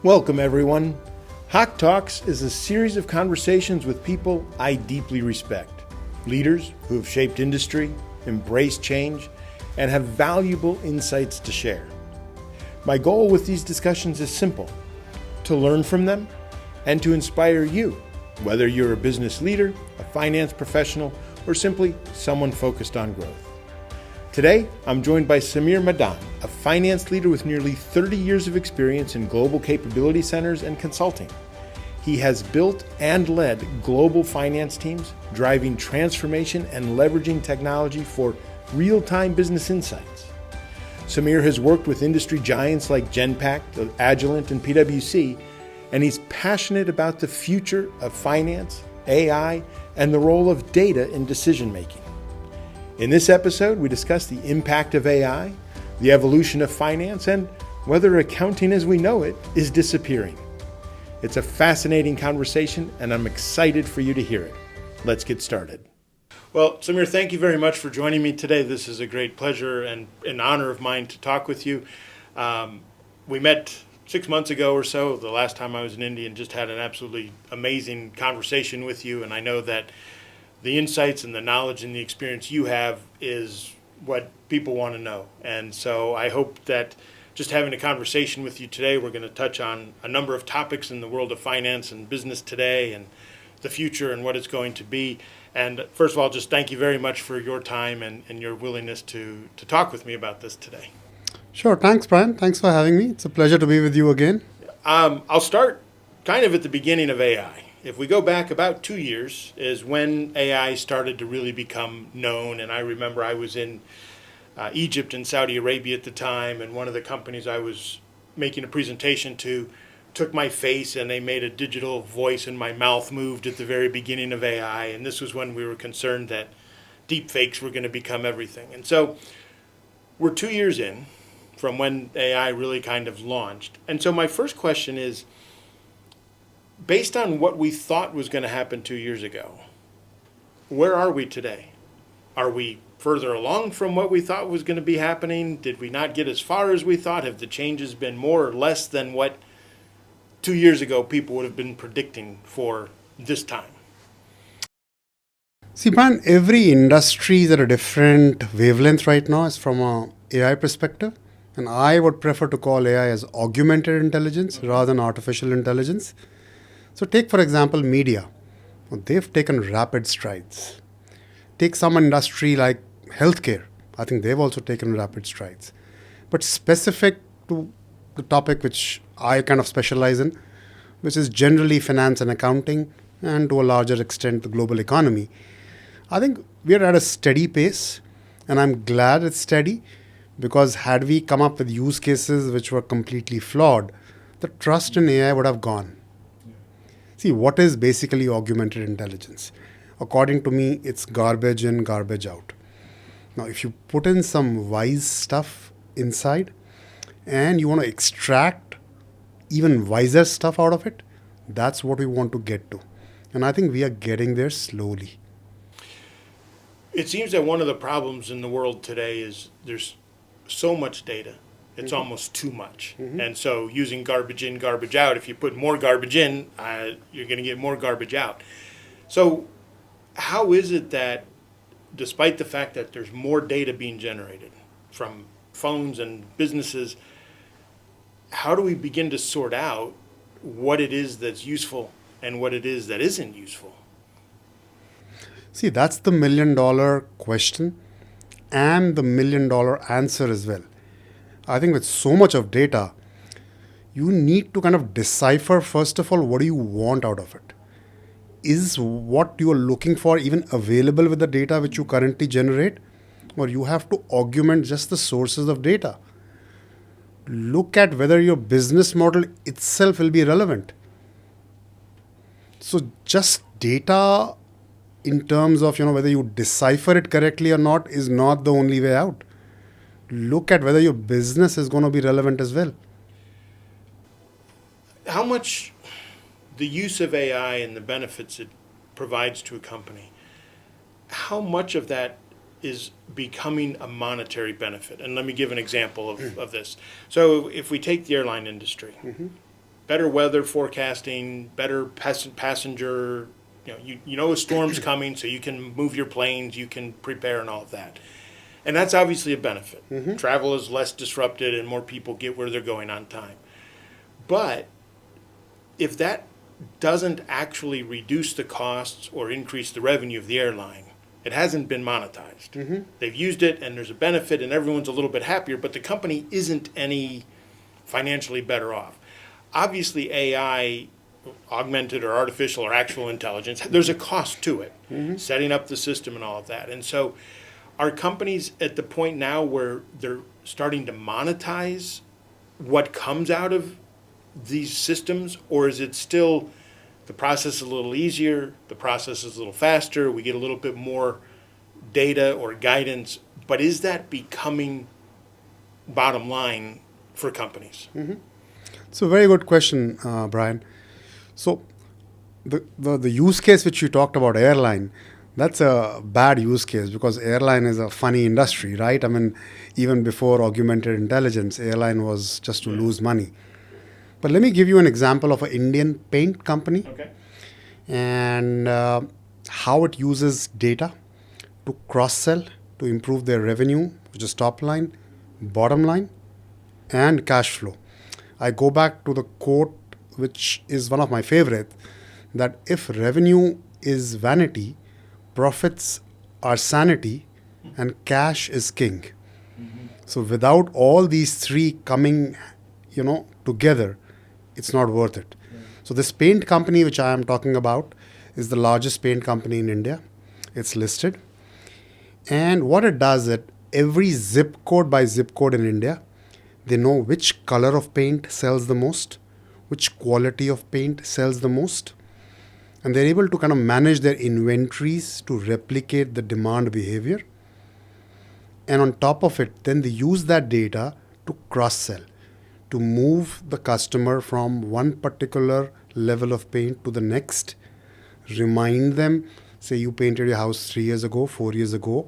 Welcome, everyone. HOCK Talks is a series of conversations with people I deeply respect. Leaders who have shaped industry, embraced change, and have valuable insights to share. My goal with these discussions is simple: to learn from them and to inspire you, whether you're a business leader, a finance professional, or simply someone focused on growth. Today, I'm joined by Sameer Madan, a finance leader with nearly 30 years of experience in global capability centers and consulting. He has built and led global finance teams, driving transformation and leveraging technology for real-time business insights. Sameer has worked with industry giants like Genpact, Agilent, and PwC, and he's passionate about the future of finance, AI, and the role of data in decision-making. In this episode, we discuss the impact of AI, the evolution of finance, and whether accounting as we know it is disappearing. It's a fascinating conversation, and I'm excited for you to hear it. Let's get started. Well, Sameer, thank you very much for joining me today. This is a great pleasure and an honor of mine to talk with you. We met 6 months ago or so, the last time I was in India, and just had an absolutely amazing conversation with you, and I know that the insights and the knowledge and the experience you have is what people want to know. And so I hope that just having a conversation with you today, we're going to touch on a number of topics in the world of finance and business today and the future and what it's going to be. And first of all, just thank you very much for your time and your willingness to talk with me about this today. Sure. Thanks, Brian. Thanks for having me. It's a pleasure to be with you again. I'll start kind of at the beginning of AI. If we go back about 2 years is when AI started to really become known. And I remember I was in Egypt and Saudi Arabia at the time, and one of the companies I was making a presentation to took my face and they made a digital voice and my mouth moved at the very beginning of AI. And this was when we were concerned that deep fakes were going to become everything. And so we're 2 years in from when AI really kind of launched. And so my first question is, based on what we thought was going to happen 2 years ago, where are we today? Are we further along from what we thought was going to be happening? Did we not get as far as we thought? Have the changes been more or less than what 2 years ago people would have been predicting for this time? See, Brian, every industry is at a different wavelength right now as from an AI perspective. And I would prefer to call AI as augmented intelligence rather than artificial intelligence. So take, for example, media. They've taken rapid strides. Take some industry like healthcare. I think they've also taken rapid strides. But specific to the topic which I kind of specialize in, which is generally finance and accounting, and to a larger extent the global economy, I think we're at a steady pace, and I'm glad it's steady, because had we come up with use cases which were completely flawed, the trust in AI would have gone. See, what is basically augmented intelligence? According to me, it's garbage in, garbage out. Now, if you put in some wise stuff inside and you want to extract even wiser stuff out of it, that's what we want to get to. And I think we are getting there slowly. It seems that one of the problems in the world today is there's so much data. It's almost too much. And so using garbage in, garbage out, if you put more garbage in, you're going to get more garbage out. So how is it that despite the fact that there's more data being generated from phones and businesses, how do we begin to sort out what it is that's useful and what it is that isn't useful? See, that's the $1 million question and the $1 million answer as well. I think with so much of data, you need to kind of decipher, first of all, what do you want out of it? Is what you are looking for even available with the data which you currently generate? Or you have to augment just the sources of data? Look at whether your business model itself will be relevant. So just data in terms of, whether you decipher it correctly or not is not the only way out. Look at whether your business is going to be relevant as well. How much the use of AI and the benefits it provides to a company, how much of that is becoming a monetary benefit? And let me give an example of this. So if we take the airline industry, better weather forecasting, better passenger. You know a storm's coming, so you can move your planes, you can prepare and all of that. And that's obviously a benefit. Mm-hmm. Travel is less disrupted and more people get where they're going on time. But if that doesn't actually reduce the costs or increase the revenue of the airline, it hasn't been monetized. Mm-hmm. They've used it and there's a benefit and everyone's a little bit happier, but the company isn't any financially better off. Obviously, AI, augmented or artificial or actual intelligence, there's a cost to it, mm-hmm. setting up the system and all of that. And so are companies at the point now where they're starting to monetize what comes out of these systems, or is it still the process is a little easier, the process is a little faster, we get a little bit more data or guidance, but is that becoming bottom line for companies? Mm-hmm. It's a very good question, Brian. So the use case which you talked about, airline, that's a bad use case because airline is a funny industry, right? I mean, even before augmented intelligence, airline was just to lose money. But let me give you an example of an Indian paint company, okay, and how it uses data to cross-sell, to improve their revenue, which is top line, bottom line, and cash flow. I go back to the quote, which is one of my favorite, that if revenue is vanity, profits are sanity, and cash is king. Mm-hmm. So without all these three coming, together, it's not worth it. Yeah. So this paint company, which I am talking about, is the largest paint company in India. It's listed. And what it does is every zip code by zip code in India, they know which color of paint sells the most, which quality of paint sells the most. And they're able to kind of manage their inventories to replicate the demand behavior. And on top of it, then they use that data to cross-sell, to move the customer from one particular level of paint to the next, remind them, say you painted your house 3 years ago, 4 years ago,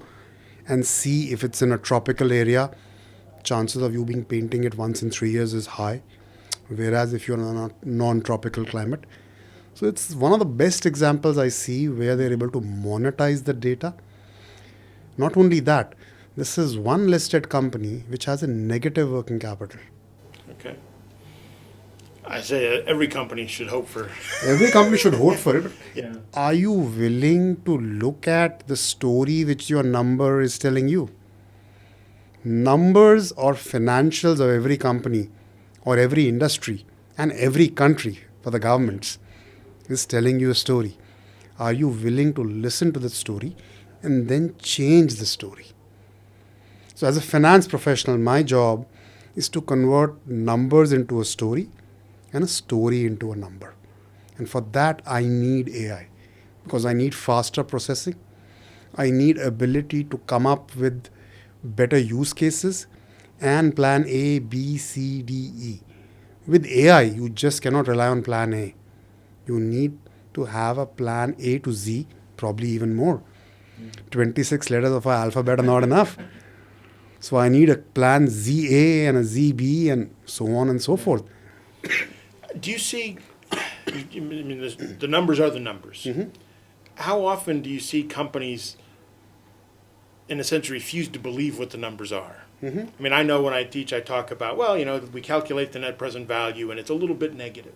and see if it's in a tropical area, chances of you being painting it once in 3 years is high. Whereas if you're in a non-tropical climate. So it's one of the best examples I see where they're able to monetize the data. Not only that, this is one listed company which has a negative working capital. Okay. I say every company should hope for. Every company should hope for it. Yeah. Are you willing to look at the story which your number is telling you? Numbers or financials of every company or every industry and every country for the governments is telling you a story. Are you willing to listen to the story and then change the story? So as a finance professional, my job is to convert numbers into a story and a story into a number. And for that, I need AI because I need faster processing. I need ability to come up with better use cases and plan A, B, C, D, E. With AI, you just cannot rely on plan A. You need to have a plan A to Z, probably even more. 26 letters of our alphabet are not enough. So I need a plan ZA and a ZB and so on and so forth. Do you see, the numbers are the numbers. Mm-hmm. How often do you see companies, in a sense, refuse to believe what the numbers are? Mm-hmm. I know when I teach, I talk about, we calculate the net present value and it's a little bit negative.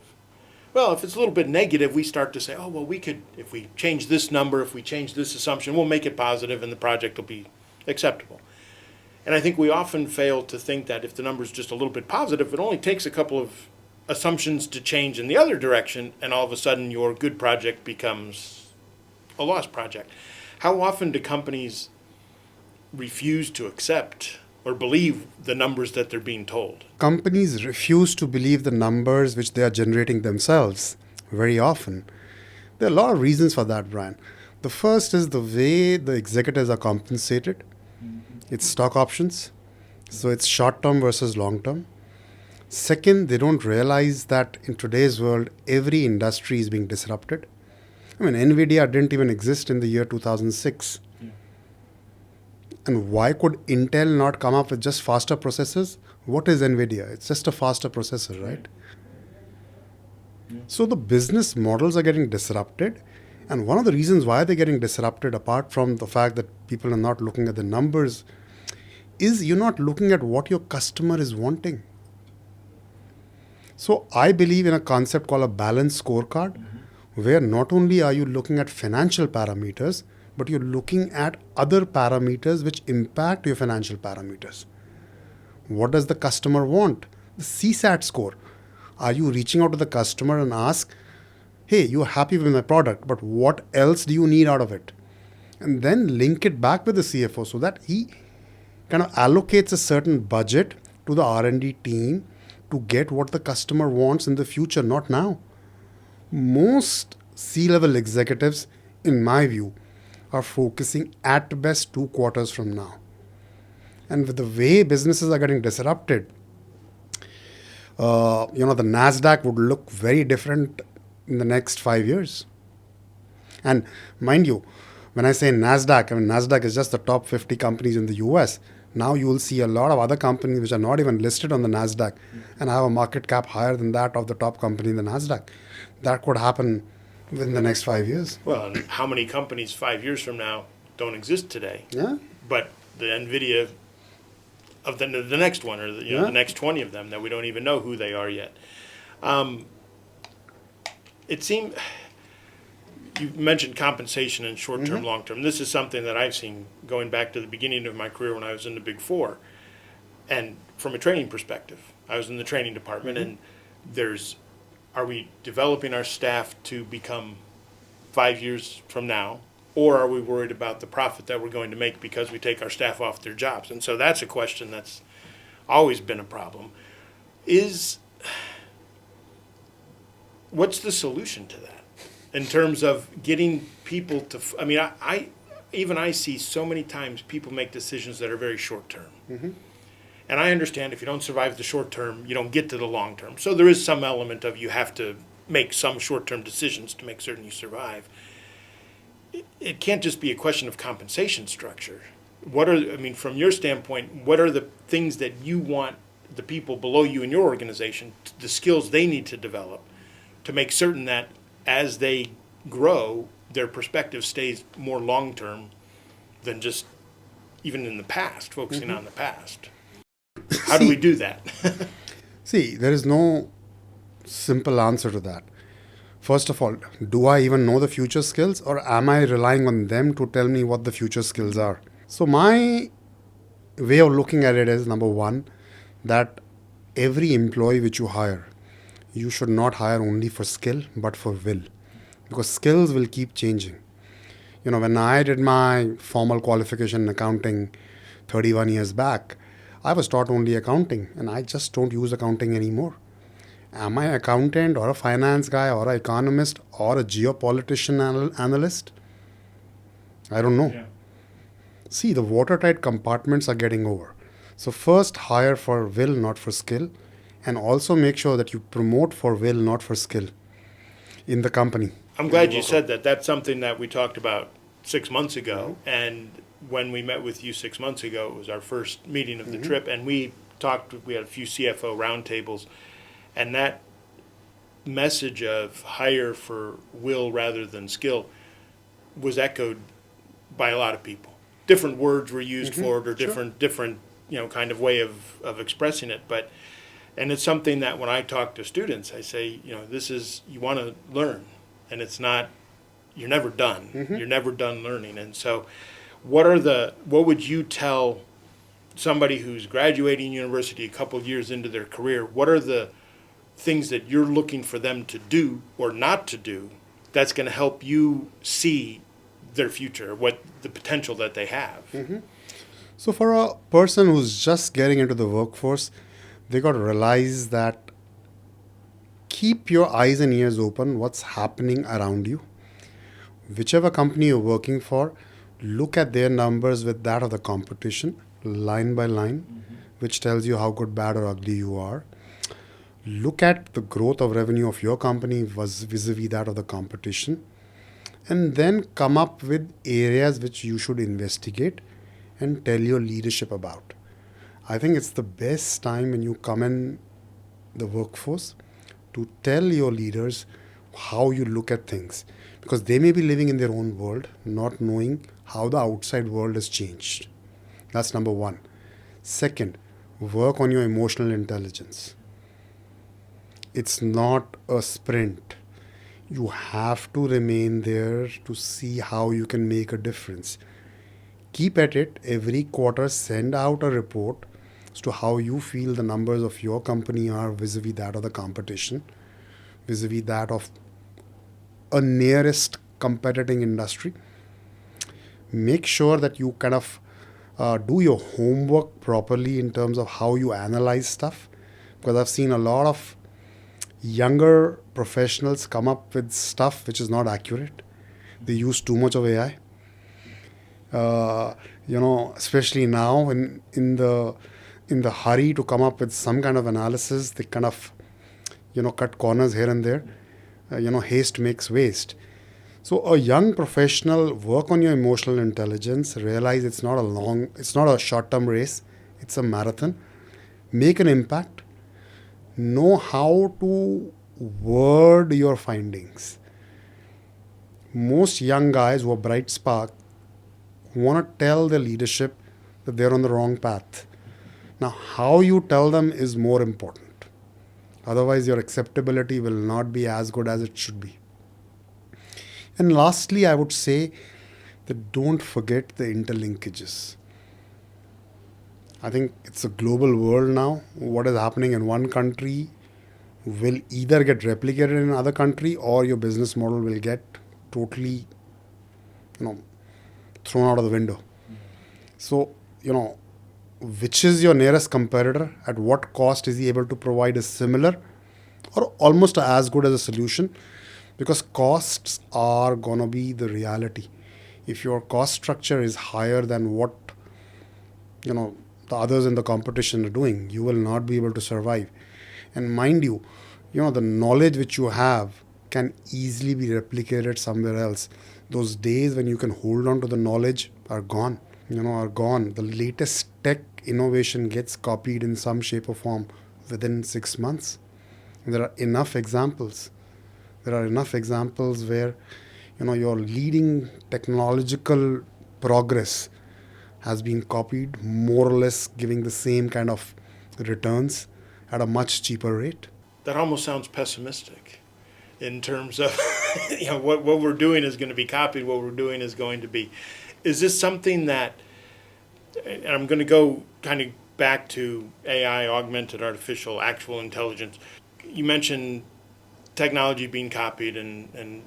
Well, if it's a little bit negative, we start to say, we could, if we change this number, if we change this assumption, we'll make it positive and the project will be acceptable. And I think we often fail to think that if the number is just a little bit positive, it only takes a couple of assumptions to change in the other direction, and all of a sudden your good project becomes a lost project. How often do companies refuse to accept or believe the numbers that they're being told? Companies refuse to believe the numbers which they are generating themselves very often. There are a lot of reasons for that, Brian. The first is the way the executives are compensated. It's stock options. So it's short-term versus long-term. Second, they don't realize that in today's world, every industry is being disrupted. NVIDIA didn't even exist in the year 2006. And why could Intel not come up with just faster processors? What is NVIDIA? It's just a faster processor, right? So the business models are getting disrupted. And one of the reasons why they're getting disrupted, apart from the fact that people are not looking at the numbers, is you're not looking at what your customer is wanting. So I believe in a concept called a balanced scorecard, where not only are you looking at financial parameters, but you're looking at other parameters which impact your financial parameters. What does the customer want? The CSAT score. Are you reaching out to the customer and ask, hey, you're happy with my product, but what else do you need out of it? And then link it back with the CFO so that he kind of allocates a certain budget to the R&D team to get what the customer wants in the future, not now. Most C-level executives, in my view, are focusing at best 2 quarters from now. And with the way businesses are getting disrupted, the NASDAQ would look very different in the next 5 years. And mind you, when I say NASDAQ, I mean NASDAQ is just the top 50 companies in the US. Now you will see a lot of other companies which are not even listed on the NASDAQ and have a market cap higher than that of the top company in the NASDAQ. That could happen within the next 5 years. Well, and how many companies 5 years from now don't exist today? Yeah. But the NVIDIA of the next one, or the next 20 of them that we don't even know who they are yet. It seemed, you mentioned compensation and short-term, long-term. This is something that I've seen going back to the beginning of my career when I was in the Big Four. And from a training perspective, I was in the training department, and are we developing our staff to become 5 years from now, or are we worried about the profit that we're going to make because we take our staff off their jobs? And so that's a question that's always been a problem. What's the solution to that in terms of getting people to, I see so many times people make decisions that are very short term. And I understand if you don't survive the short term, you don't get to the long term. So there is some element of you have to make some short term decisions to make certain you survive. It can't just be a question of compensation structure. From your standpoint, what are the things that you want the people below you in your organization, the skills they need to develop to make certain that as they grow, their perspective stays more long term than just even in the past, focusing on the past? How do we do that? See, there is no simple answer to that. First of all, do I even know the future skills, or am I relying on them to tell me what the future skills are? So my way of looking at it is, number one, that every employee which you hire, you should not hire only for skill, but for will. Because skills will keep changing. When I did my formal qualification in accounting 31 years back, I was taught only accounting, and I just don't use accounting anymore. Am I an accountant or a finance guy or an economist or a geopolitician analyst? I don't know. Yeah. See, the watertight compartments are getting over. So first hire for will, not for skill, and also make sure that you promote for will, not for skill in the company. I'm glad you said that. That's something that we talked about 6 months ago. And when we met with you 6 months ago, it was our first meeting of the trip, and we had a few CFO roundtables, and that message of hire for will rather than skill was echoed by a lot of people. Different words were used for it, or different kind of way of expressing it. And it's something that when I talk to students, I say, this is, you want to learn, and it's not, you're never done. You're never done learning. And so what would you tell somebody who's graduating university a couple of years into their career? What are the things that you're looking for them to do or not to do that's going to help you see their future, what the potential that they have? So for a person who's just getting into the workforce, they got to realize that keep your eyes and ears open, what's happening around you. Whichever company you're working for, look at their numbers with that of the competition, line by line, which tells you how good, bad, or ugly you are. Look at the growth of revenue of your company vis-a-vis that of the competition, and then come up with areas which you should investigate and tell your leadership about. I think it's the best time when you come in the workforce to tell your leaders how you look at things, because they may be living in their own world, not knowing how the outside world has changed. That's number one. Second, work on your emotional intelligence. It's not a sprint. You have to remain there to see how you can make a difference. Keep at it. Every quarter, send out a report as to how you feel the numbers of your company are vis-a-vis that of the competition, vis-a-vis that of a nearest competing industry. Make sure that you kind of do your homework properly in terms of how you analyze stuff, because I've seen a lot of younger professionals come up with stuff which is not accurate. They use too much of AI. Especially now in the hurry to come up with some kind of analysis, they kind of cut corners here and there. Haste makes waste. So a young professional, work on your emotional intelligence. Realize it's not a short-term race. It's a marathon. Make an impact. Know how to word your findings. Most young guys who are bright spark want to tell their leadership that they're on the wrong path. Now, how you tell them is more important. Otherwise, your acceptability will not be as good as it should be. And lastly, I would say that don't forget the interlinkages. I think it's a global world now. What is happening in one country will either get replicated in another country, or your business model will get totally, thrown out of the window. So, which is your nearest competitor? At what cost is he able to provide a similar or almost as good as a solution? Because costs are going to be the reality. If your cost structure is higher than what, the others in the competition are doing, you will not be able to survive. And mind you, the knowledge which you have can easily be replicated somewhere else. Those days when you can hold on to the knowledge are gone. The latest tech innovation gets copied in some shape or form within 6 months. And there are enough examples. Where, your leading technological progress has been copied, more or less giving the same kind of returns at a much cheaper rate. That almost sounds pessimistic in terms of what we're doing is going to be copied, what we're doing is going to be. Is this something that, and I'm going to go kind of back to AI, augmented artificial, actual intelligence. You mentioned technology being copied, and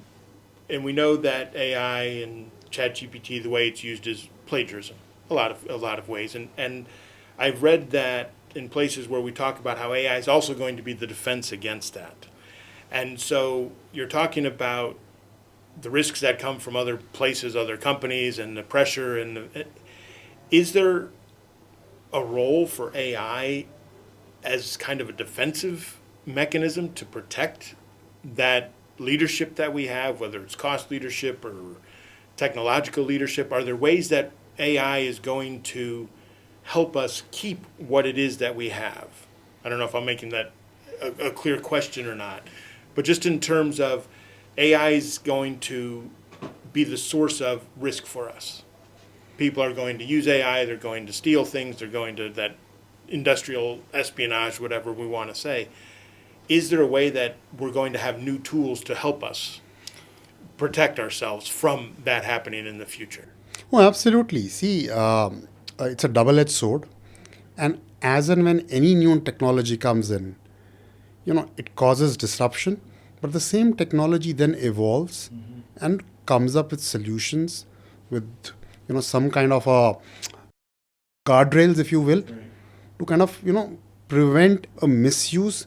we know that AI and ChatGPT, the way it's used is plagiarism, a lot of ways, and I've read that in places where we talk about how AI is also going to be the defense against that. And so you're talking about the risks that come from other places, other companies, and the pressure. Is there a role for AI as kind of a defensive mechanism to protect that leadership that we have, whether it's cost leadership or technological leadership? Are there ways that AI is going to help us keep what it is that we have? I don't know if I'm making that a clear question or not, but just in terms of AI is going to be the source of risk for us. People are going to use AI, they're going to steal things, they're going to that industrial espionage, whatever we want to say. Is there a way that we're going to have new tools to help us protect ourselves from that happening in the future? Well, absolutely. See, it's a double-edged sword. And as and when any new technology comes in, it causes disruption. But the same technology then evolves and comes up with solutions with, some kind of guardrails, if you will, to kind of, prevent a misuse,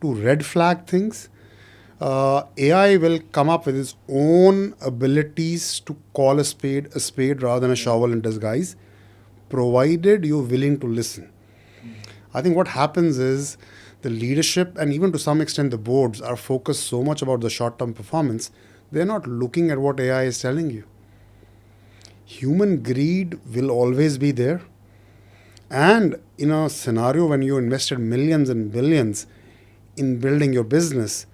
to red flag things. AI will come up with its own abilities to call a spade rather than a shovel in disguise, provided you're willing to listen. I think what happens is the leadership and even to some extent the boards are focused so much about the short-term performance, they're not looking at what AI is telling you. Human greed will always be there. And in a scenario when you invested millions and billions, in building your business,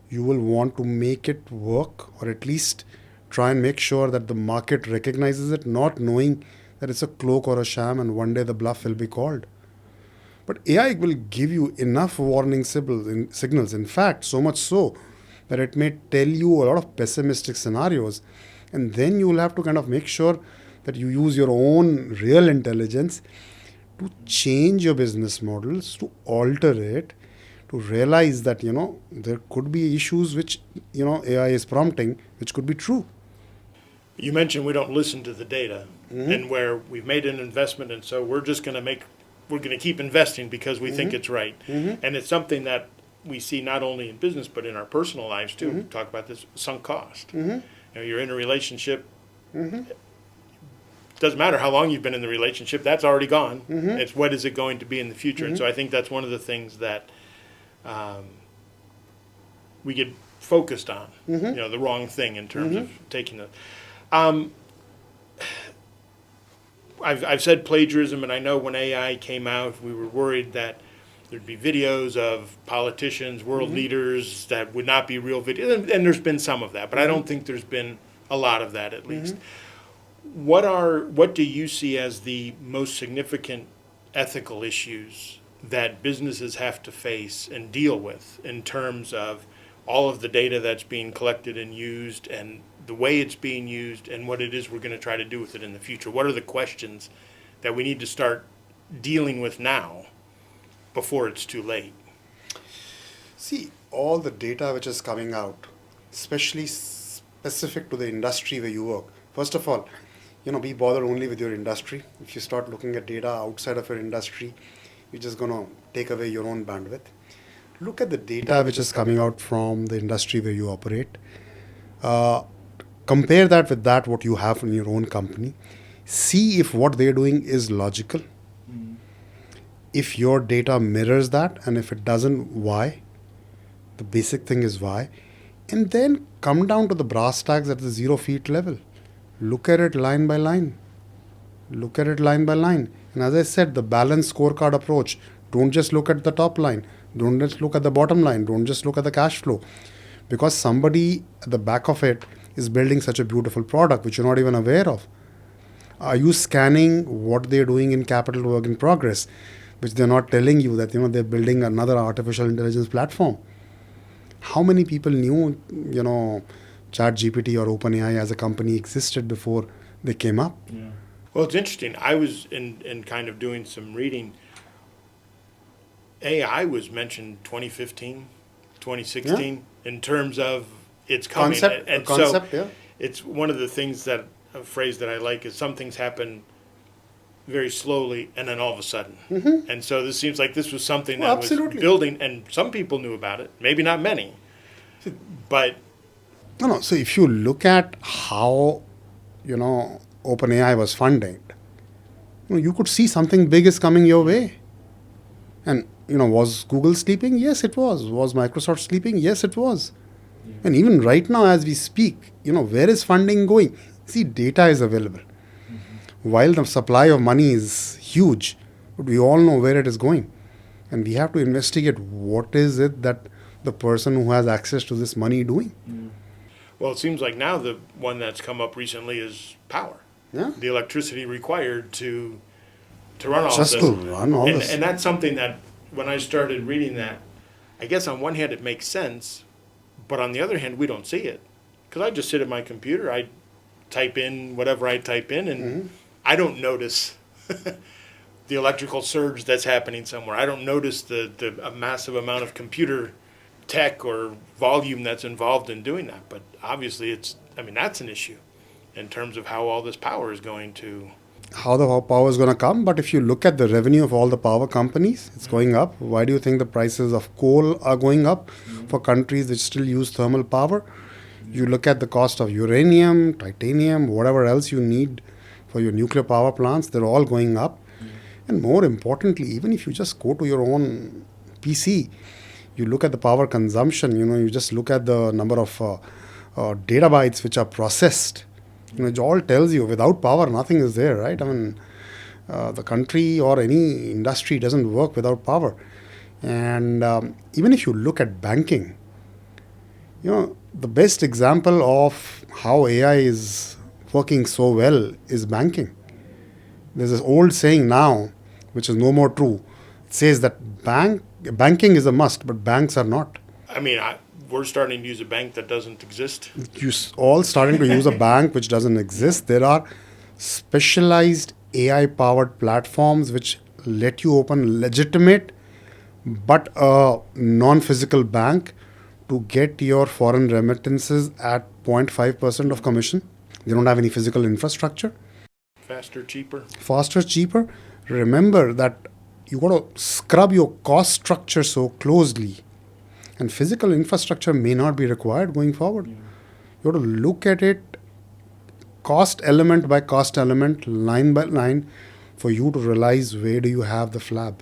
you will want to make it work, or at least try and make sure that the market recognizes it, not knowing that it's a cloak or a sham and one day the bluff will be called. But AI will give you enough warning signals. In fact, so much so that it may tell you a lot of pessimistic scenarios. And then you will have to kind of make sure that you use your own real intelligence to change your business models, to alter it, to realize that, there could be issues which, AI is prompting, which could be true. You mentioned we don't listen to the data, and where we've made an investment, and so we're just going to keep investing because we think it's right. And it's something that we see not only in business but in our personal lives too. We talk about this sunk cost. You're in a relationship. Doesn't matter how long you've been in the relationship, that's already gone. It's what is it going to be in the future. And so I think that's one of the things that we get focused on, the wrong thing in terms of taking the. I've said plagiarism, and I know when AI came out, we were worried that there'd be videos of politicians, world leaders that would not be real videos, and there's been some of that, but I don't think there's been a lot of that, at least. What do you see as the most significant ethical issues that businesses have to face and deal with in terms of all of the data that's being collected and used, and the way it's being used, and what it is we're going to try to do with it in the future? What are the questions that we need to start dealing with now before it's too late? See, all the data which is coming out, especially specific to the industry where you work. First of all, be bothered only with your industry. If you start looking at data outside of your industry, you're just going to take away your own bandwidth. Look at the data which is coming out from the industry where you operate. Compare that with what you have in your own company. See if what they're doing is logical. If your data mirrors that, and if it doesn't, why? The basic thing is why. And then come down to the brass tacks at the 0 feet level. Look at it line by line. Look at it line by line. And as I said, the balanced scorecard approach. Don't just look at the top line. Don't just look at the bottom line. Don't just look at the cash flow. Because somebody at the back of it is building such a beautiful product which you're not even aware of. Are you scanning what they're doing in capital work in progress, which they're not telling you that, they're building another artificial intelligence platform? How many people knew, ChatGPT or OpenAI as a company existed before they came up? Yeah. Well, it's interesting. I was in kind of doing some reading. AI was mentioned 2015, 2016 in terms of its coming. Concept, yeah. It's one of the things that, a phrase that I like is some things happen very slowly and then all of a sudden. And so this seems like this was something that was building, and some people knew about it, maybe not many. But No. So if you look at how, OpenAI was funded, you could see something big is coming your way. And, was Google sleeping? Yes, it was. Was Microsoft sleeping? Yes, it was. Yeah. And even right now, as we speak, where is funding going? See, data is available. While the supply of money is huge, but we all know where it is going. And we have to investigate what is it that the person who has access to this money doing. Well, it seems like now the one that's come up recently is power. Yeah. The electricity required to run all just this. To run all this. And that's something that when I started reading that, I guess on one hand it makes sense, but on the other hand we don't see it. Because I just sit at my computer, I type in whatever I type in, and I don't notice the electrical surge that's happening somewhere. I don't notice a massive amount of computer tech or volume that's involved in doing that. But obviously that's an issue in terms of how all this power is going to... How the power is going to come, but if you look at the revenue of all the power companies, it's going up. Why do you think the prices of coal are going up for countries which still use thermal power? You look at the cost of uranium, titanium, whatever else you need for your nuclear power plants, they're all going up. And more importantly, even if you just go to your own PC, you look at the power consumption, you just look at the number of data bytes which are processed. It all tells you without power, nothing is there, right? The country or any industry doesn't work without power. And even if you look at banking, the best example of how AI is working so well is banking. There's this old saying now, which is no more true. It says that banking is a must, but banks are not. I mean, we're starting to use a bank that doesn't exist. All starting to use a bank which doesn't exist. There are specialized AI-powered platforms which let you open legitimate but a non-physical bank to get your foreign remittances at 0.5% of commission. They don't have any physical infrastructure. Faster, cheaper. Faster, cheaper. Remember that you got to scrub your cost structure so closely, and physical infrastructure may not be required going forward. You got to look at it cost element by cost element, line by line, for you to realize where do you have the flab.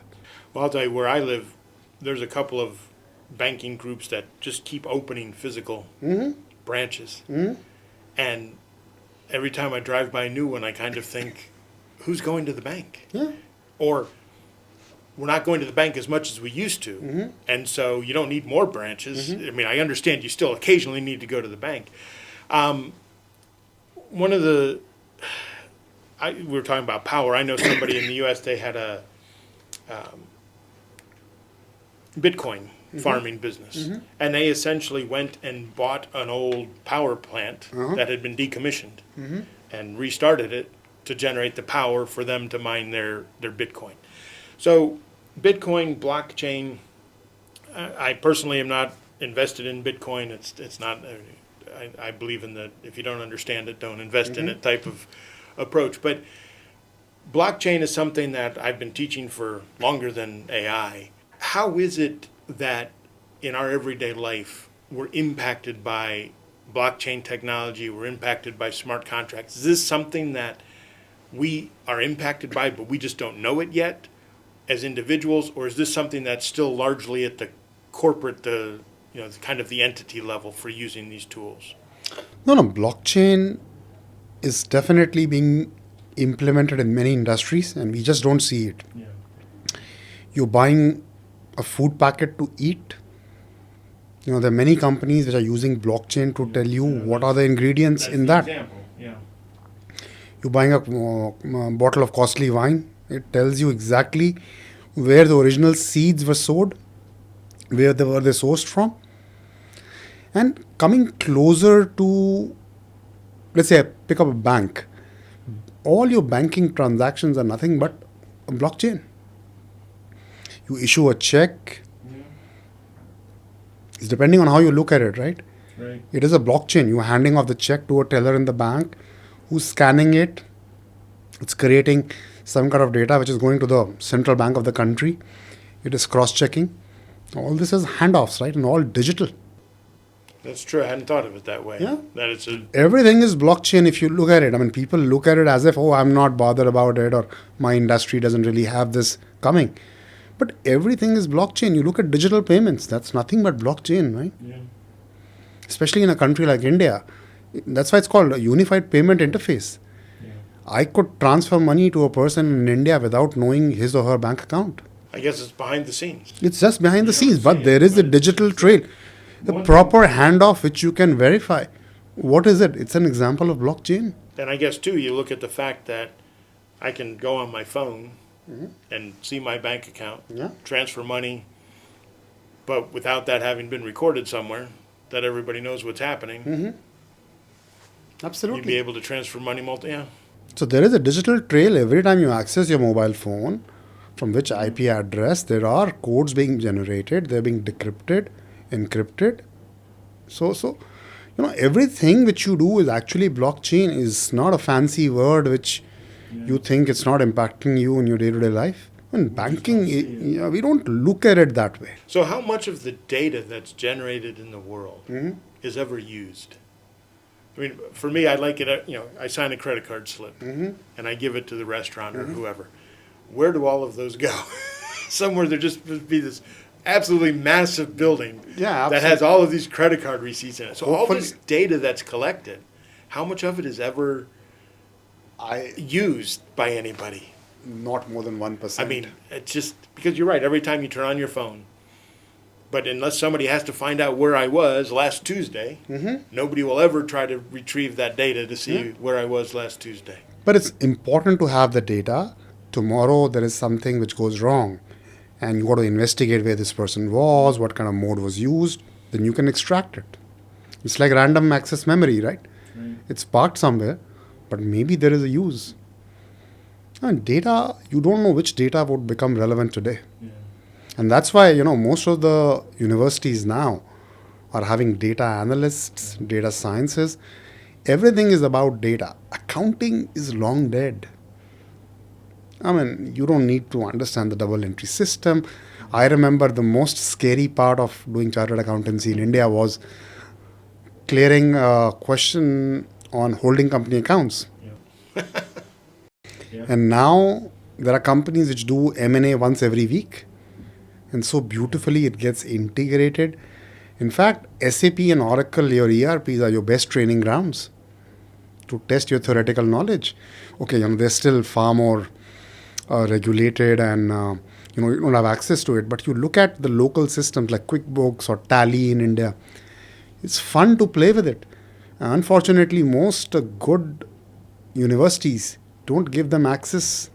Well, I'll tell you, where I live, there's a couple of banking groups that just keep opening physical branches. And every time I drive by a new one, I kind of think, who's going to the bank? Yeah. Or we're not going to the bank as much as we used to. And so you don't need more branches. I mean, I understand you still occasionally need to go to the bank. One of the, we were talking about power. I know somebody in the U.S., they had a Bitcoin farming business. And they essentially went and bought an old power plant that had been decommissioned and restarted it to generate the power for them to mine their Bitcoin. So Bitcoin, blockchain, I personally am not invested in Bitcoin. It's not, I believe in the, if you don't understand it, don't invest in it type of approach. But blockchain is something that I've been teaching for longer than AI. How is it that in our everyday life we're impacted by blockchain technology, we're impacted by smart contracts? Is this something that we are impacted by, but we just don't know it yet as individuals, or is this something that's still largely at the corporate, kind of the entity level for using these tools? No, blockchain is definitely being implemented in many industries, and we just don't see it. Yeah. You're buying a food packet to eat. There are many companies which are using blockchain to tell you what are the ingredients in that. Example. Yeah. You're buying a bottle of costly wine. It tells you exactly where the original seeds were sowed, where they were sourced from. And coming closer to, let's say, pick up a bank. All your banking transactions are nothing but a blockchain. You issue a check. It's depending on how you look at it, right? Right. It is a blockchain. You're handing off the check to a teller in the bank who's scanning it. It's creating some kind of data which is going to the central bank of the country. It is cross-checking. All this is handoffs, right? And all digital. That's true. I hadn't thought of it that way. Yeah. That it's Everything is blockchain if you look at it. I mean, people look at it as if, I'm not bothered about it, or my industry doesn't really have this coming. But everything is blockchain. You look at digital payments, that's nothing but blockchain, right? Yeah. Especially in a country like India. That's why it's called a unified payment interface. Yeah. I could transfer money to a person in India without knowing his or her bank account. I guess it's behind the scenes. It's just behind the You don't scenes, see but it, there is a but digital trail. The proper handoff which you can verify. What is it? It's an example of blockchain. And I guess, too, you look at the fact that I can go on my phone and see my bank account, transfer money, but without that having been recorded somewhere, that everybody knows what's happening, Absolutely. you'd be able to transfer money So there is a digital trail every time you access your mobile phone, from which IP address there are codes being generated, they're being decrypted, encrypted. So everything which you do is actually blockchain. Is not a fancy word which you think it's not impacting you in your day-to-day life. In banking, we don't look at it that way. So how much of the data that's generated in the world is ever used? I mean, for me, I like it, I sign a credit card slip and I give it to the restaurant or whoever. Where do all of those go? Somewhere there just would be this absolutely massive building that has all of these credit card receipts in it. So all this data that's collected, how much of it is ever used by anybody? not more than 1%. I mean, it's just because you're right. Every time you turn on your phone, but unless somebody has to find out where I was last Tuesday, nobody will ever try to retrieve that data to see where I was last Tuesday. But it's important to have the data. Tomorrow there is something which goes wrong, and you got to investigate where this person was, what kind of mode was used, then you can extract it. It's like random access memory, right? It's parked somewhere, but maybe there is a use. And data, you don't know which data would become relevant today. And that's why, most of the universities now are having data analysts, data sciences. Everything is about data. Accounting is long dead. I mean, you don't need to understand the double entry system. I remember the most scary part of doing chartered accountancy in India was clearing a question on holding company accounts. And now there are companies which do M&A once every week. And so beautifully it gets integrated. In fact, SAP and Oracle, your ERPs are your best training grounds to test your theoretical knowledge. Okay, they're still far more regulated and you don't have access to it. But you look at the local systems like QuickBooks or Tally in India. It's fun to play with it. Unfortunately, most good universities don't give them access.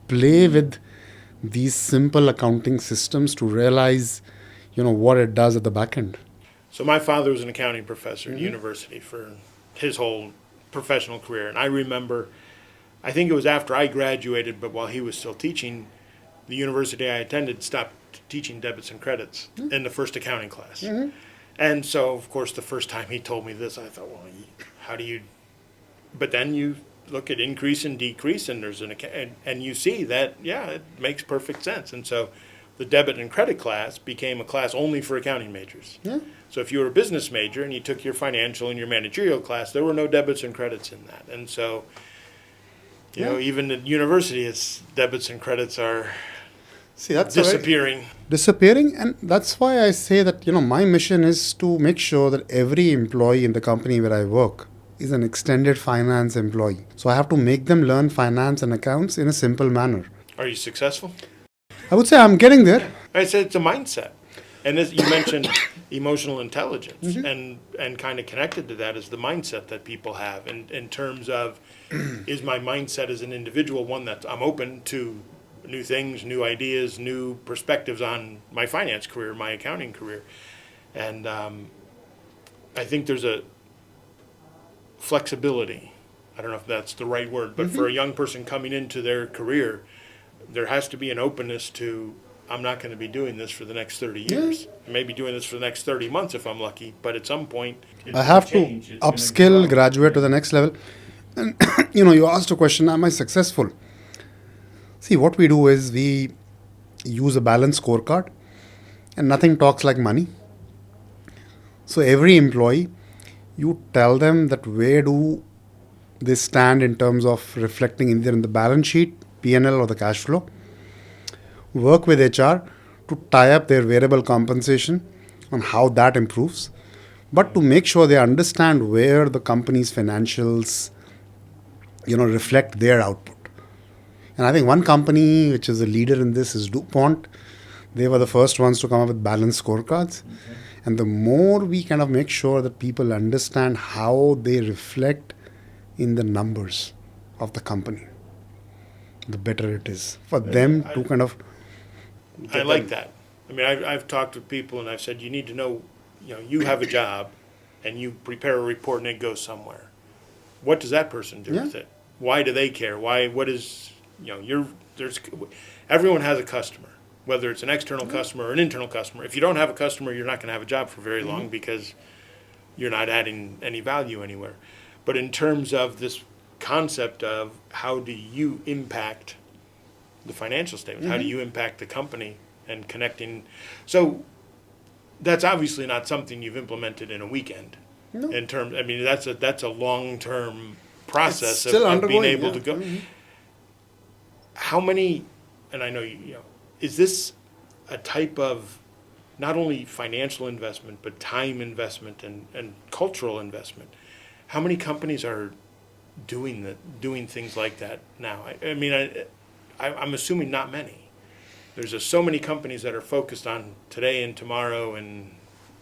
Play with these simple accounting systems to realize, what it does at the back end. So my father was an accounting professor at university for his whole professional career. And I remember, I think it was after I graduated, but while he was still teaching, the university I attended stopped teaching debits and credits in the first accounting class. And so, of course, the first time he told me this, I thought, well, how do you... But then you look at increase and decrease, and there's and you see that, it makes perfect sense. And so the debit and credit class became a class only for accounting majors. So if you were a business major and you took your financial and your managerial class, there were no debits and credits in that. And so, even at university, it's debits and credits are that's disappearing. Disappearing, and that's why I say that, my mission is to make sure that every employee in the company where I work is an extended finance employee. So I have to make them learn finance and accounts in a simple manner. Are you successful? I would say I'm getting there. I said it's a mindset. And as you mentioned emotional intelligence, and kind of connected to that is the mindset that people have in terms of, is my mindset as an individual one that I'm open to new things, new ideas, new perspectives on my finance career, my accounting career. And I think there's a flexibility. I don't know if that's the right word, but for a young person coming into their career, there has to be an openness to, I'm not going to be doing this for the next 30 years. I may be doing this for the next 30 months if I'm lucky, but at some point, I have to upskill, graduate to the next level. And, you asked a question, am I successful? See, what we do is we use a balanced scorecard, and nothing talks like money. So every employee, you tell them that where do they stand in terms of reflecting either in the balance sheet, P&L or the cash flow. Work with HR to tie up their variable compensation on how that improves, but to make sure they understand where the company's financials, reflect their output. And I think one company which is a leader in this is DuPont. They were the first ones to come up with balanced scorecards. And the more we kind of make sure that people understand how they reflect in the numbers of the company, the better it is for them to kind of... I like that. I mean, I've talked to people and I've said, you need to know, you have a job and you prepare a report and it goes somewhere. What does that person do with it? Why do they care? Everyone has a customer, whether it's an external customer or an internal customer. If you don't have a customer, you're not going to have a job for very long because you're not adding any value anywhere. But in terms of this concept of how do you impact the financial statement, how do you impact the company and connecting, so that's obviously not something you've implemented in a weekend. No. In terms, I mean, that's a long-term process of being able to go. How many, and I know is this a type of not only financial investment but time investment and cultural investment? How many companies are doing things like that now? I mean, I'm assuming not many. There's just so many companies that are focused on today and tomorrow and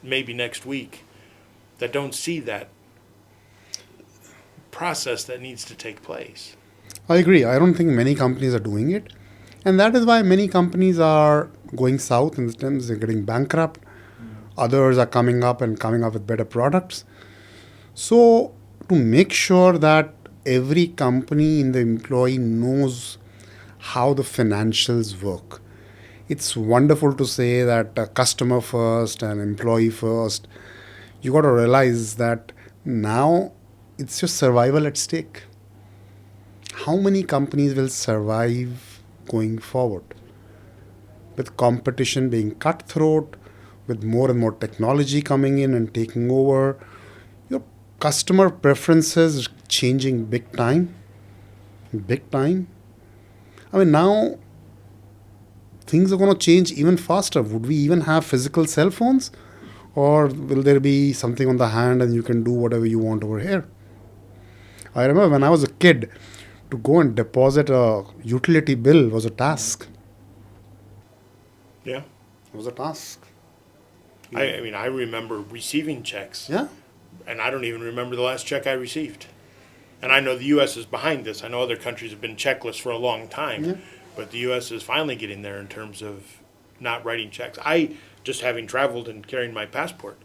maybe next week that don't see that process that needs to take place. I agree. I don't think many companies are doing it. And that is why many companies are going south in terms they're getting bankrupt. Others are coming up with better products. So to make sure that every company in the employee knows how the financials work. It's wonderful to say that customer first and employee first. You got to realize that now it's your survival at stake. How many companies will survive going forward? With competition being cutthroat, with more and more technology coming in and taking over, your customer preferences changing big time. Big time. I mean, now things are going to change even faster. Would we even have physical cell phones? Or will there be something on the hand and you can do whatever you want over here? I remember when I was a kid, to go and deposit a utility bill was a task. Yeah. It was a task. I mean, I remember receiving checks. Yeah. And I don't even remember the last check I received. And I know the U.S. is behind this. I know other countries have been checkless for a long time. Yeah. But the U.S. is finally getting there in terms of not writing checks. I, just having traveled and carrying my passport,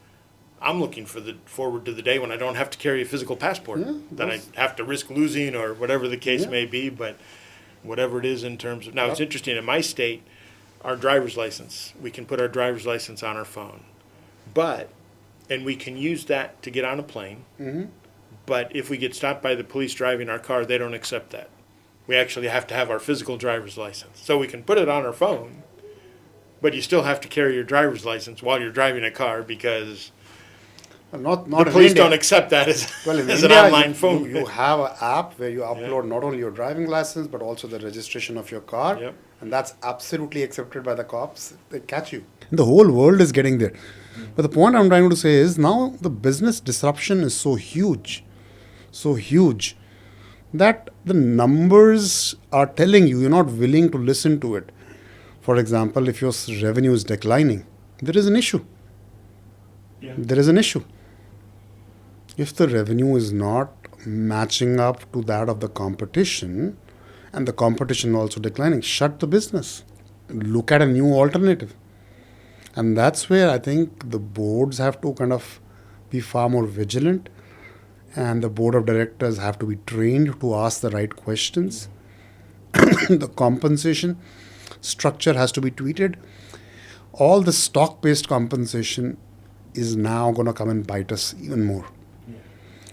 I'm looking forward to the day when I don't have to carry a physical passport. Yeah, that I have to risk losing or whatever the case Yeah. may be. But whatever it is in terms of... Now, it's Yep. interesting. In my state, our driver's license, we can put our driver's license on our phone. And we can use that to get on a plane. Mm-hmm. But if we get stopped by the police driving our car, they don't accept that. We actually have to have our physical driver's license. So we can put it on our phone, but you still have to carry your driver's license while you're driving a car because Not the in police India. don't accept that as, Well, in as India, an online phone. you have an app where you upload not only your driving license but also the registration of your car, Yep. and that's absolutely accepted by the cops. They catch you. The whole world is getting there. But the point I'm trying to say is now the business disruption is so huge, that the numbers are telling you you're not willing to listen to it. For example, if your revenue is declining, there is an issue. Yeah. There is an issue. If the revenue is not matching up to that of the competition, and the competition also declining, shut the business. Look at a new alternative. And that's where I think the boards have to kind of be far more vigilant, and the board of directors have to be trained to ask the right questions. The compensation structure has to be tweeted. All the stock-based compensation is now going to come and bite us even more.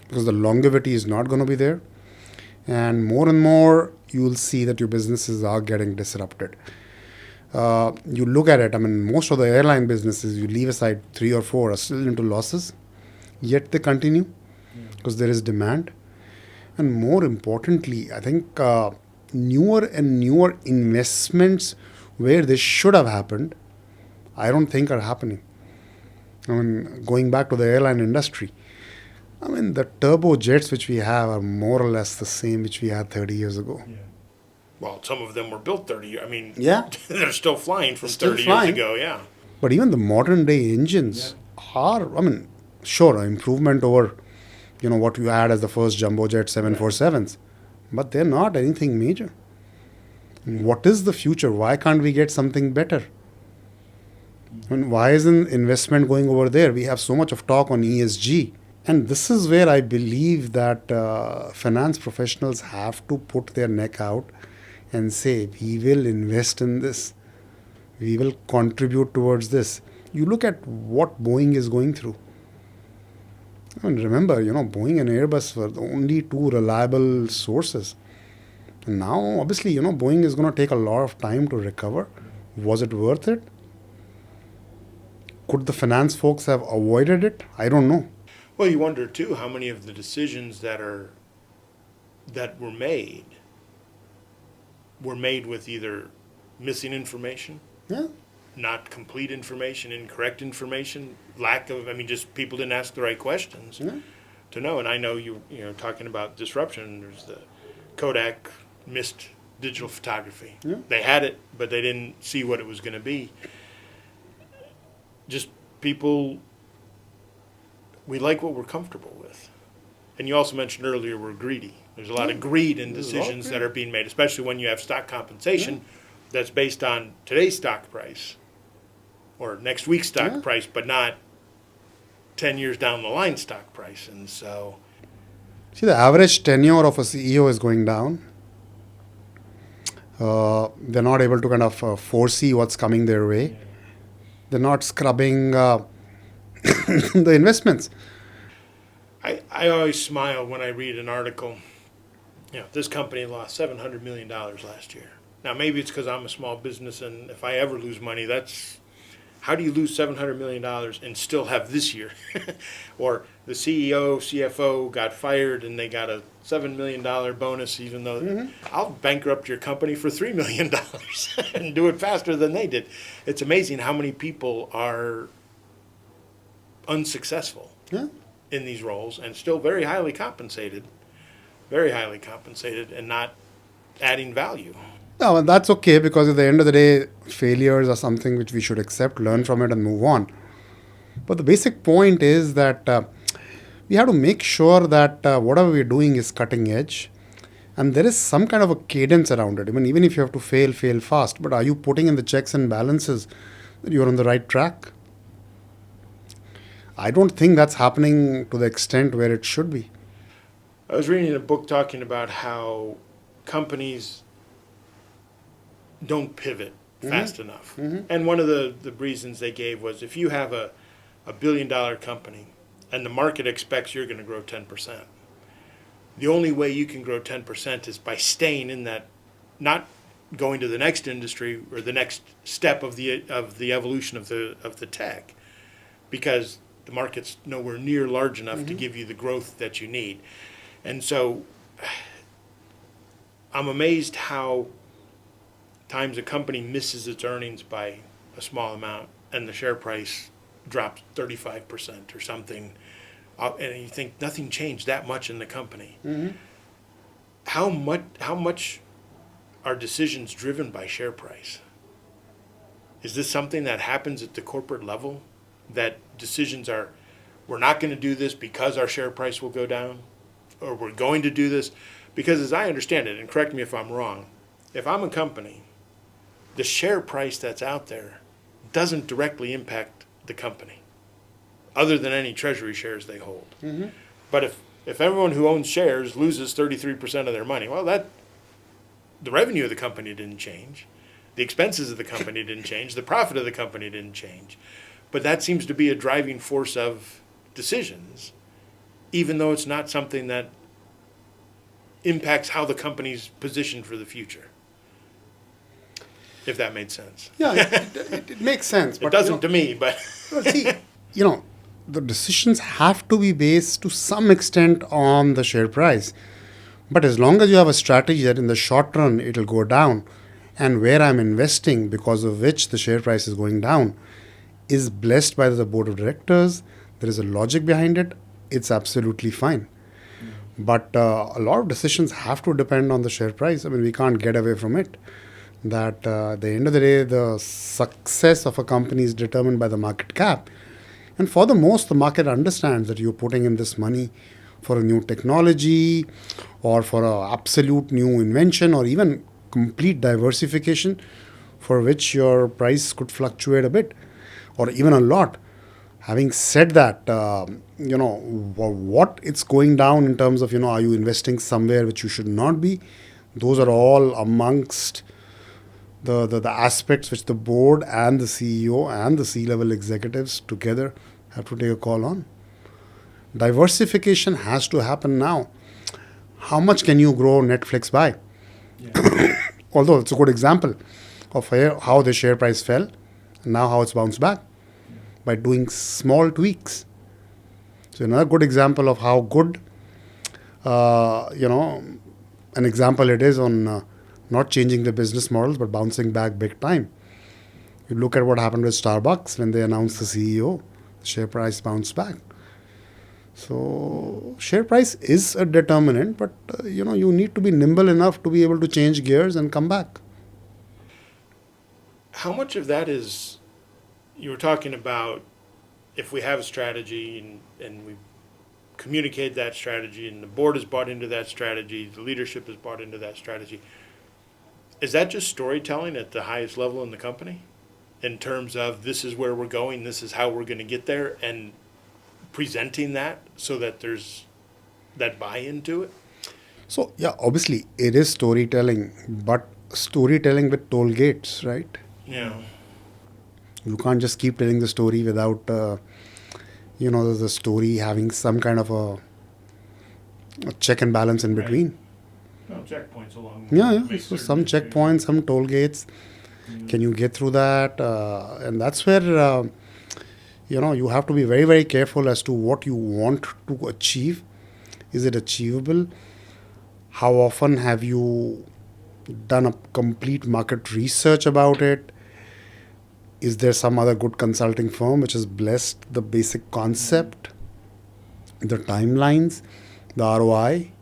Because the longevity is not going to be there. And more you will see that your businesses are getting disrupted. You look at it, I mean, most of the airline businesses, you leave aside 3 or 4, are still into losses, yet they continue because there is demand. And more importantly, I think newer and newer investments where they should have happened, I don't think are happening. I mean, going back to the airline industry, I mean, the turbojets which we have are more or less the same which we had 30 years ago. Yeah. Well, some of them were built 30 years. I mean, Yeah. they're still flying from Still 30 flying. years ago, yeah. But even the modern day engines are, I mean, sure, an improvement over, what you had as the first jumbo jet 747s, but they're not anything major. What is the future? Why can't we get something better? I mean, why isn't investment going over there? We have so much of talk on ESG. And this is where I believe that finance professionals have to put their neck out and say, we will invest in this. We will contribute towards this. You look at what Boeing is going through. I mean, remember, Boeing and Airbus were the only 2 reliable sources. And now, obviously, Boeing is going to take a lot of time to recover. Was it worth it? Could the finance folks have avoided it? I don't know. Well, you wonder, too, how many of the decisions that were made with either missing information, Yeah. not complete information, incorrect information, lack of, just people didn't ask the right questions. Yeah. to know. And I know talking about disruption. There's the Kodak missed digital photography. Yeah. They had it, but they didn't see what it was going to be. Just people, we like what we're comfortable with. And you also mentioned earlier we're greedy. There's a lot of greed in decisions that are being made, especially when you have stock compensation that's based on today's stock price or next week's stock price, but not 10 years down the line stock price. And so, see, the average tenure of a CEO is going down. They're not able to kind of foresee what's coming their way. They're not scrubbing the investments. I always smile when I read an article. This company lost $700 million last year. Now, maybe it's because I'm a small business, and if I ever lose money, how do you lose $700 million and still have this year? Or the CEO, CFO got fired, and they got a $7 million bonus, even though I'll bankrupt your company for $3 million and do it faster than they did. It's amazing how many people are unsuccessful in these roles and still very highly compensated, and not adding value. No, and that's okay, because at the end of the day, failures are something which we should accept, learn from it, and move on. But the basic point is that we have to make sure that whatever we're doing is cutting edge, and there is some kind of a cadence around it. Even if you have to fail fast, but are you putting in the checks and balances that you're on the right track? I don't think that's happening to the extent where it should be. I was reading a book talking about how companies don't pivot fast enough. And one of the reasons they gave was if you have a $1 billion company and the market expects you're going to grow 10%, the only way you can grow 10% is by staying in that, not going to the next industry or the next step of the evolution of the tech, because the market's nowhere near large enough to give you the growth that you need. And so I'm amazed how times a company misses its earnings by a small amount and the share price drops 35% or something, and you think nothing changed that much in the company. How much are decisions driven by share price? Is this something that happens at the corporate level, that decisions are, we're not going to do this because our share price will go down, or we're going to do this because, as I understand it, and correct me if I'm wrong, if I'm a company, the share price that's out there doesn't directly impact the company, other than any treasury shares they hold. But if everyone who owns shares loses 33% of their money, well, the revenue of the company didn't change, the expenses of the company didn't change, the profit of the company didn't change. But that seems to be a driving force of decisions, even though it's not something that impacts how the company's positioned for the future. If that made sense. Yeah, it makes sense. But it doesn't to me, but... See, the decisions have to be based to some extent on the share price. But as long as you have a strategy that in the short run it'll go down, and where I'm investing because of which the share price is going down is blessed by the board of directors, there is a logic behind it, it's absolutely fine. But a lot of decisions have to depend on the share price. We can't get away from it. That at the end of the day, the success of a company is determined by the market cap. And for the most, the market understands that you're putting in this money for a new technology or for an absolute new invention or even complete diversification, for which your price could fluctuate a bit or even a lot. Having said that, what it's going down in terms of, are you investing somewhere which you should not be? Those are all amongst the aspects which the board and the CEO and the C-level executives together have to take a call on. Diversification has to happen now. How much can you grow Netflix by? Yeah. Although it's a good example of how the share price fell and now how it's bounced back by doing small tweaks. So another good example of how good, an example it is on not changing the business models but bouncing back big time. You look at what happened with Starbucks when they announced the CEO, the share price bounced back. So share price is a determinant, but you need to be nimble enough to be able to change gears and come back. How much of that is, you were talking about, if we have a strategy and we communicate that strategy and the board is bought into that strategy, the leadership is bought into that strategy, is that just storytelling at the highest level in the company? In terms of, this is where we're going, this is how we're going to get there, and presenting that so that there's that buy-in to it? So yeah, obviously it is storytelling, but storytelling with toll gates, right? Yeah. You can't just keep telling the story without, the story having some kind of a check and balance in Right. between. Well, checkpoints along. Yeah. So some checkpoints, some toll gates. Can you get through that? And that's where, you have to be very, very careful as to what you want to achieve. Is it achievable? How often have you done a complete market research about it? Is there some other good consulting firm which has blessed the basic concept, the timelines, the ROI?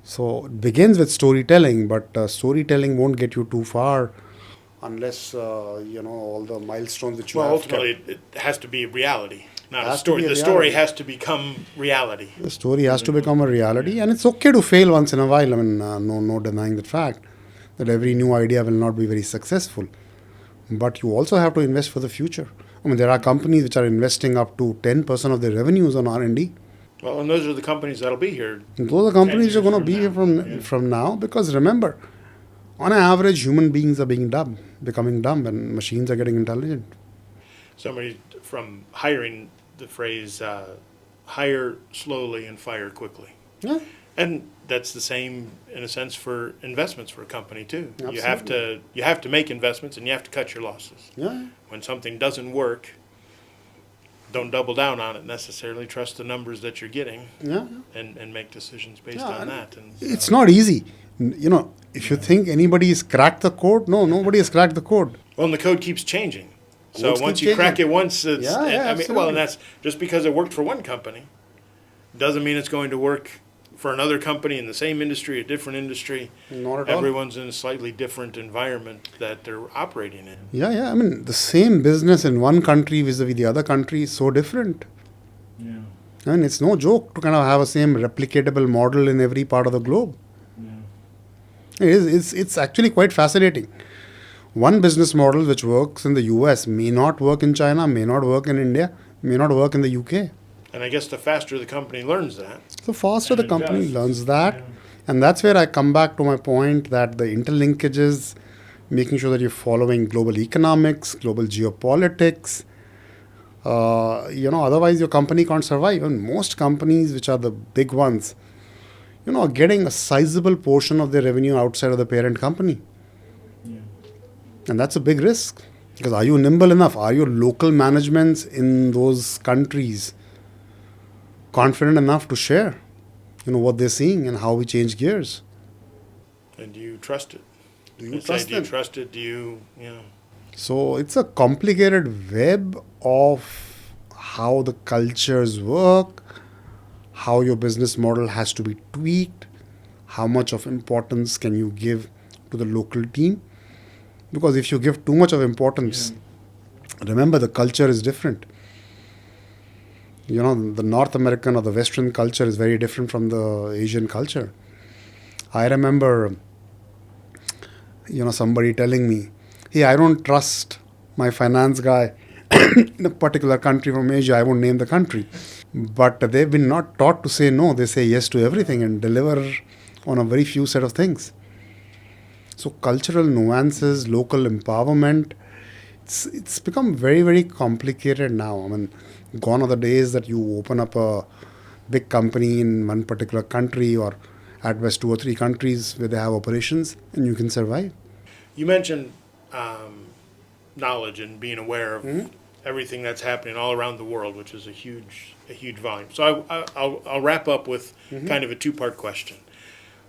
So it begins with storytelling, but storytelling won't get you too far unless, all the milestones that you Well, have. ultimately, it has to be reality, not a Has to story. be a The story reality. has to become reality. The story has to become a reality, and it's okay to fail once in a while. I mean, no denying that fact that every new idea will not be very successful. But you also have to invest for the future. I mean, there are companies which are investing up to 10% of their revenues on R&D. Well, and those are the companies that'll be here. And those are companies which are 10 going to years be here from from now. Yeah. from now, because remember, on average, human beings are becoming dumb, and machines are getting intelligent. Somebody from hiring, the phrase, hire slowly and fire quickly. Yeah, And that's the same, in a sense, for investments for a company too. Absolutely. You have to make investments and you have to cut your losses. yeah, When something doesn't work, don't double down on it necessarily. Trust the numbers that you're getting yeah. and make decisions based Yeah, on and that. And it's not easy. If you think anybody has cracked the code, no, nobody has cracked the code. well, and the code keeps changing. So Codes once keep you crack changing. it once, it's, Yeah, yeah, I mean, well, and absolutely. that's just because it worked for one company doesn't mean it's going to work for another company in the same industry, a different industry. Not at all. Everyone's in a slightly different environment that they're operating in. Yeah, yeah. I mean, the same business in one country vis-a-vis the other country is so different. Yeah. I mean, it's no joke to kind of have a same replicatable model in every part of the globe. It's actually quite fascinating. One business model which works in the US may not work in China, may not work in India, may not work in the UK. And I guess the faster the company learns that. So faster the And company adjusts. learns that, Yeah. and that's where I come back to my point that the interlinkages, making sure that you're following global economics, global geopolitics. Otherwise your company can't survive. And most companies, which are the big ones, are getting a sizable portion of their revenue outside of the parent company, and that's a big risk. Because are you nimble enough? Are your local managements in those countries confident enough to share, what they're seeing and how we change gears? And do you trust it? Do you Let's trust say, do you them? trust it? Do you, So it's a complicated web of how the cultures work, how your business model has to be tweaked, how much of importance can you give to the local team. Because if you give too much of importance, remember the culture is different. The North American or the Western culture is very different from the Asian culture. I remember, somebody telling me, hey, I don't trust my finance guy in a particular country from Asia. I won't name the country. But they've been not taught to say no. They say yes to everything and deliver on a very few set of things. So cultural nuances, local empowerment, it's become very, very complicated now. I mean, gone are the days that you open up a big company in one particular country or at best 2 or 3 countries where they have operations and you can survive. You mentioned knowledge and being aware of everything that's happening all around the world, which is a huge volume. So I'll wrap up with kind of a two-part question.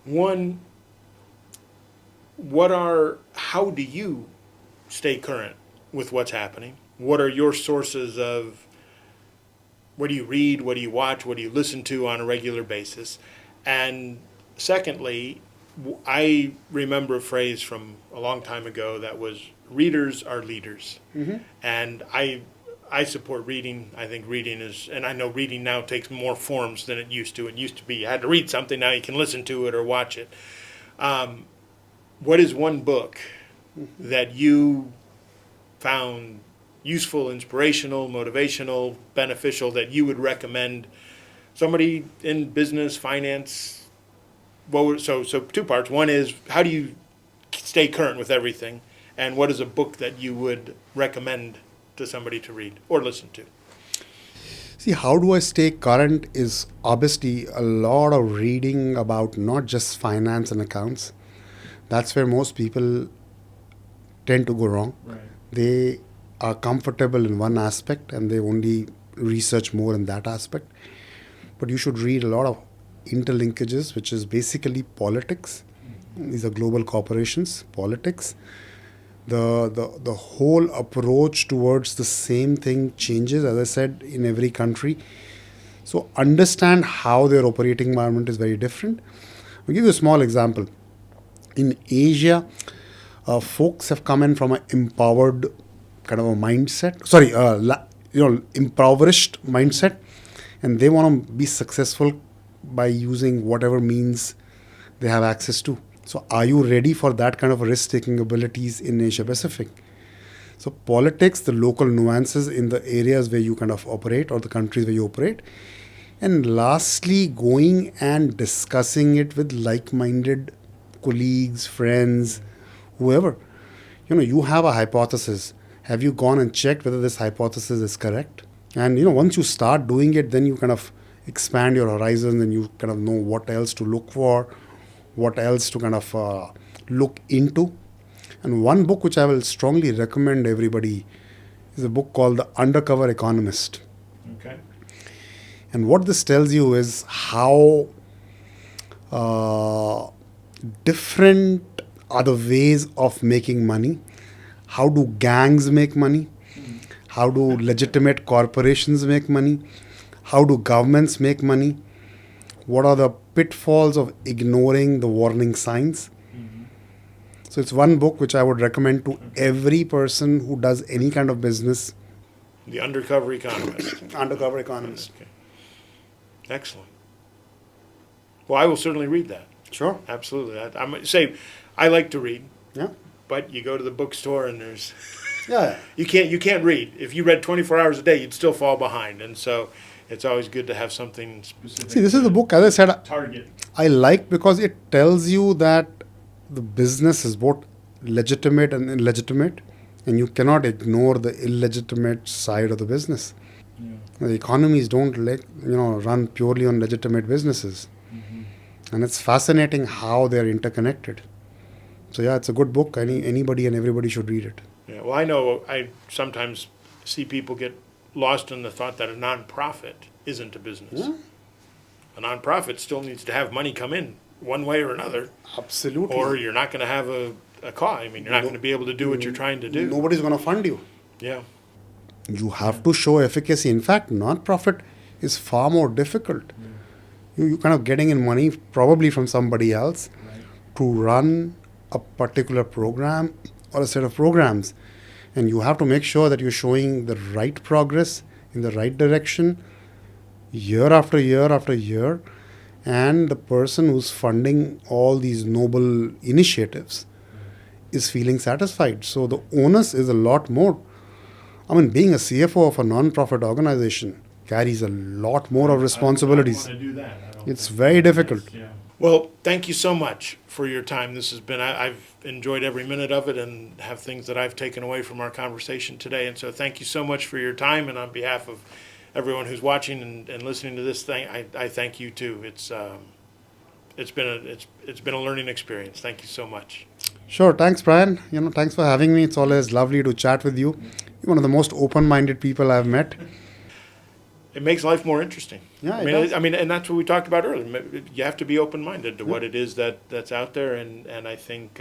One, how do you stay current with what's happening? What are your sources of what do you read, what do you watch, what do you listen to on a regular basis? And secondly, I remember a phrase from a long time ago that was, readers are leaders. And I support reading. I think reading is, and I know reading now takes more forms than it used to. It used to be you had to read something, now you can listen to it or watch it. What is one book that you found useful, inspirational, motivational, beneficial that you would recommend somebody in business, finance? So two parts. One is, how do you stay current with everything? And what is a book that you would recommend to somebody to read or listen to? See, how do I stay current is obviously a lot of reading about not just finance and accounts. That's where most people tend to go wrong. Right. They are comfortable in one aspect and they only research more in that aspect. But you should read a lot of interlinkages, which is basically politics. These are global corporations, politics. The whole approach towards the same thing changes, as I said, in every country. So understand how their operating environment is very different. I'll give you a small example. In Asia, folks have come in from an empowered kind of a mindset. Impoverished mindset, and they want to be successful by using whatever means they have access to. So are you ready for that kind of risk-taking abilities in Asia Pacific? So politics, the local nuances in the areas where you kind of operate or the countries where you operate. And lastly, going and discussing it with like-minded colleagues, friends, whoever. You have a hypothesis. Have you gone and checked whether this hypothesis is correct? And, once you start doing it, then you kind of expand your horizons and you kind of know what else to look for, what else to kind of look into. And one book which I will strongly recommend everybody is a book called The Undercover Economist. Okay. And what this tells you is how different are the ways of making money. How do gangs make money? How do legitimate corporations make money? How do governments make money? What are the pitfalls of ignoring the warning signs? So it's one book which I would recommend to every person who does any kind of business. The Undercover Economist. Undercover Economist. Okay. Excellent. Well, I will certainly read that. Sure. Absolutely. I like to read. Yeah. But you go to the bookstore and there's Yeah. you can't read. If you read 24 hours a day, you'd still fall behind. And so it's always good to have something specific. See, this is the book, as I said, Target. I like because it tells you that the business is both legitimate and illegitimate, and you cannot ignore the illegitimate side of the business. Yeah. The economies don't run purely on legitimate businesses. And it's fascinating how they're interconnected. So yeah, it's a good book. Anybody and everybody should read it. Yeah. Well, I know I sometimes see people get lost in the thought that a nonprofit isn't a business. Yeah. A nonprofit still needs to have money come in one way or another, Absolutely. or you're not going to have a cause. I mean, you're not going to be able to do what you're trying to do. Nobody's going to fund you. Yeah. You have to show efficacy. In fact, non-profit is far more difficult. You're kind of getting in money probably from somebody else to run a particular program or a set of programs. And you have to make sure that you're showing the right progress in the right direction year after year after year. And the person who's funding all these noble initiatives is feeling satisfied. So the onus is a lot more. I mean, being a CFO of a non-profit organization carries a lot more of responsibilities. I don't want to do that. It's very difficult. Yeah. Well, thank you so much for your time. This has been, I've enjoyed every minute of it and have things that I've taken away from our conversation today. And so thank you so much for your time. And on behalf of everyone who's watching and listening to this thing, I thank you too. It's been a learning experience. Thank you so much. Sure. Thanks, Brian. Thanks for having me. It's always lovely to chat with you. You're one of the most open-minded people I've met. It makes life more interesting. Yeah, and that's what we talked about earlier. You have to be open-minded to what it is that's out there, and I think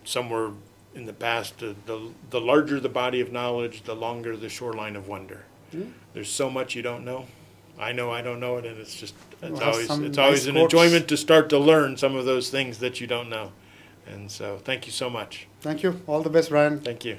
somewhere in the past, the larger the body of knowledge, the longer the shoreline of wonder. There's so much you don't know. I know I don't know it, and it's Well, some always nice an quotes. enjoyment to start to learn some of those things that you don't know. And so, thank you so much. Thank you. All the best, Brian. Thank you.